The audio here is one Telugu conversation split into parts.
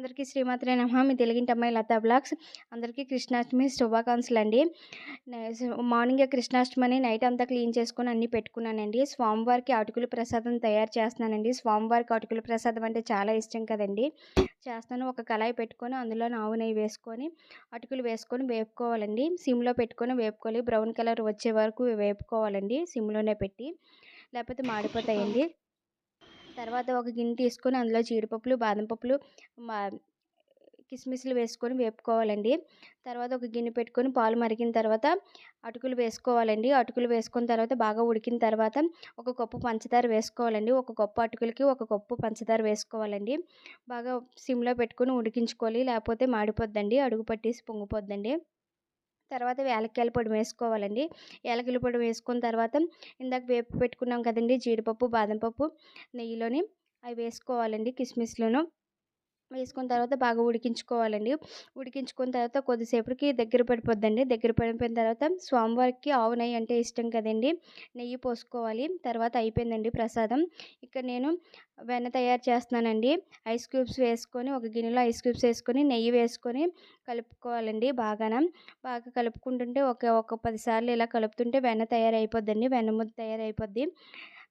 అందరికీ శ్రీమాత్రే నమః. మీ తెలుగింటి అమ్మాయి లతా బ్లాగ్స్. అందరికీ కృష్ణాష్టమి శుభాకాంక్షలండి. మార్నింగే కృష్ణాష్టమని నైట్ అంతా క్లీన్ చేసుకొని అన్నీ పెట్టుకున్నానండి. స్వామివారికి అటుకుల ప్రసాదం తయారు చేస్తున్నానండి. స్వామివారికి అటుకుల ప్రసాదం అంటే చాలా ఇష్టం కదండీ! చేస్తాను. ఒక కళాయి పెట్టుకొని అందులో ఆవు నెయ్యి వేసుకొని అటుకులు వేసుకొని వేపుకోవాలండి. సిమ్‌లో పెట్టుకొని వేపుకోవాలి. బ్రౌన్ కలర్ వచ్చే వరకు వేపుకోవాలండి సిమ్‌లోనే పెట్టి. లేకపోతే మాడిపోతాయండి. తర్వాత ఒక గిన్నె తీసుకొని అందులో జీడిపప్పులు, బాదం పప్పులు, మా కిస్మిస్లు వేసుకొని వేపుకోవాలండి. తర్వాత ఒక గిన్నె పెట్టుకొని పాలు మరిగిన తర్వాత అటుకులు వేసుకోవాలండి. అటుకులు వేసుకున్న తర్వాత బాగా ఉడికిన తర్వాత ఒక కప్పు పంచదార వేసుకోవాలండి. ఒక కప్పు అటుకులకి ఒక కప్పు పంచదార వేసుకోవాలండి. బాగా సిమ్‌లో పెట్టుకొని ఉడికించుకోవాలి. లేకపోతే మాడిపోద్దండి. అడుగు పట్టేసి పొంగిపోద్దండి. తర్వాత యాలక్కాయల పొడి వేసుకోవాలండి. యాలకుల పొడి వేసుకున్న తర్వాత ఇందాక వేపి పెట్టుకున్నాం కదండీ! జీడిపప్పు, బాదం పప్పు నెయ్యిలోని అవి వేసుకోవాలండి. కిస్మిస్‌లోను వేసుకున్న తర్వాత బాగా ఉడికించుకోవాలండి. ఉడికించుకున్న తర్వాత కొద్దిసేపటికి దగ్గర పడిపోద్దండి. దగ్గర పడిపోయిన తర్వాత స్వామివారికి ఆవు నెయ్యి అంటే ఇష్టం కదండీ! నెయ్యి పోసుకోవాలి. తర్వాత అయిపోయిందండి ప్రసాదం. ఇక్కడ నేను వెన్న తయారు చేస్తున్నానండి. ఐస్ క్యూబ్స్ వేసుకొని ఒక గిన్నెలో ఐస్ క్యూబ్స్ వేసుకొని నెయ్యి వేసుకొని కలుపుకోవాలండి బాగాన. బాగా కలుపుకుంటుంటే ఒక 10 సార్లు ఇలా కలుపుతుంటే వెన్న తయారైపోద్దండి. వెన్న ముద్ద తయారైపోద్ది.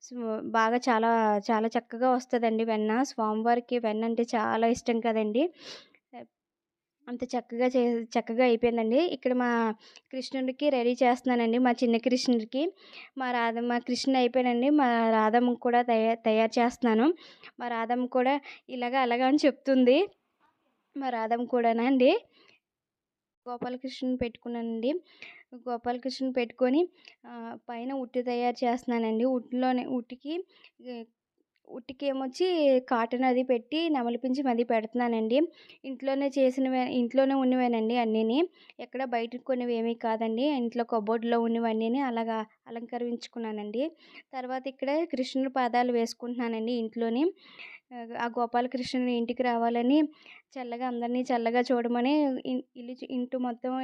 సో, బాగా చాలా చాలా చక్కగా వస్తదండి వెన్న. స్వామివారికి వెన్న అంటే చాలా ఇష్టం కదండీ! అంత చక్కగా అయిపోయిందండి. ఇక్కడ మా కృష్ణుడికి రెడీ చేస్తున్నానండి. మా చిన్న కృష్ణుడికి. మా కృష్ణుడు అయిపోయానండి. మా రాధమ్మకి కూడా తయారు చేస్తున్నాను. మా రాధమ్మ కూడా ఇలాగ అలాగ అని చెప్తుంది. మా రాధమ్మ కూడానండి. గోపాలకృష్ణుడిని పెట్టుకున్నానండి. గోపాలకృష్ణుడిని పెట్టుకొని పైన ఉట్టి తయారు చేస్తున్నానండి. ఉట్టికేమొచ్చి కాటన్ అది పెట్టి నెమలి పించం అది పెడుతున్నానండి. ఇంట్లోనే ఉన్నవేనండి అన్నీని. ఎక్కడ బయట కొనేవి ఏమీ కాదండి. ఇంట్లో కబోర్డ్‌లో ఉన్నవన్నీని అలాగా అలంకరించుకున్నానండి. తర్వాత ఇక్కడ కృష్ణుడి పాదాలు వేసుకుంటున్నానండి ఇంట్లోని. ఆ గోపాలకృష్ణుడు ఇంటికి రావాలని అందరినీ చల్లగా చూడమని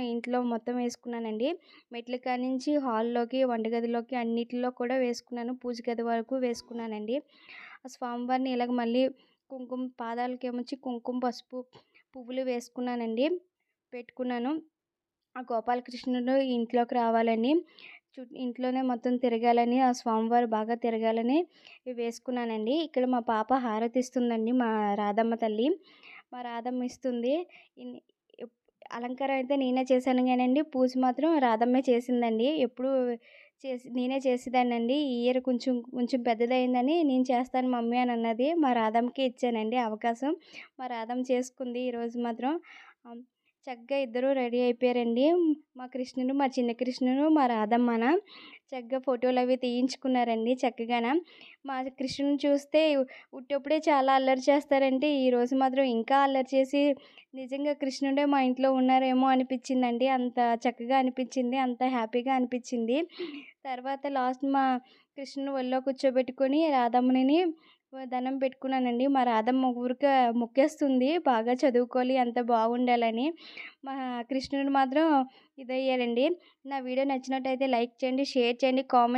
ఇంట్లో మొత్తం వేసుకున్నానండి. మెట్ల కాడ్నుంచి హాల్‌లోకి, వంటగదిలోకి అన్నిటిలో కూడా వేసుకున్నాను. పూజ గది వరకు వేసుకున్నానండి. ఆ స్వామివారిని ఇలాగ మళ్ళీ పాదాలకేమొచ్చి కుంకుమ, పసుపు, పువ్వులు వేసుకున్నానండి. పెట్టుకున్నాను. ఆ గోపాలకృష్ణుడు ఇంట్లోకి రావాలని, ఇంట్లోనే మొత్తం తిరగాలని, ఆ స్వామివారు బాగా తిరగాలని వేసుకున్నానండి. ఇక్కడ మా పాప హారతిస్తుందండి మా రాధమ్మ తల్లి. మా రాధమ్మ ఇస్తుంది. ఇన్ ఎప్ అలంకారం అయితే నేనే చేశాను గానండి, పూజ మాత్రం రాధమ్మే చేసిందండి. ఎప్పుడూ నేనే చేసేదాన్నండి. ఈ ఇయర్ కొంచెం పెద్దదయిందని నేను చేస్తాను మమ్మీ అని అన్నది. మా రాధమ్మకే ఇచ్చానండి అవకాశం. మా రాధమ్మ చేసుకుంది ఈరోజు మాత్రం. ఆహ్, చక్కగా ఇద్దరూ రెడీ అయిపోయారండి. మా చిన్న కృష్ణుడు, మా రాధమ్మన చక్కగా ఫోటోలవి తీయించుకున్నారండి చక్కగాన. మా కృష్ణుడిని చూస్తే ఉట్టప్పుడే చాలా అల్లరి చేస్తారంటే, ఈరోజు మాత్రం ఇంకా అల్లరి చేసి నిజంగా కృష్ణుడే మా ఇంట్లో ఉన్నారేమో అనిపించిందండి. అంత చక్కగా అనిపించింది. అంత హ్యాపీగా అనిపించింది. తర్వాత లాస్ట్ మా కృష్ణుని ఒళ్ళో కూర్చోబెట్టుకొని రాధమ్మనిని దండం పెట్టుకున్నానండి. మా రాధమ్మ ఊరికే మొక్కేస్తుంది. బాగా చదువుకోవాలి, అంత బాగుండాలని. మా కృష్ణుడు మాత్రం ఇదయ్యాడండి. నా వీడియో నచ్చినట్టయితే లైక్ చేయండి, షేర్ చేయండి, కామెంట్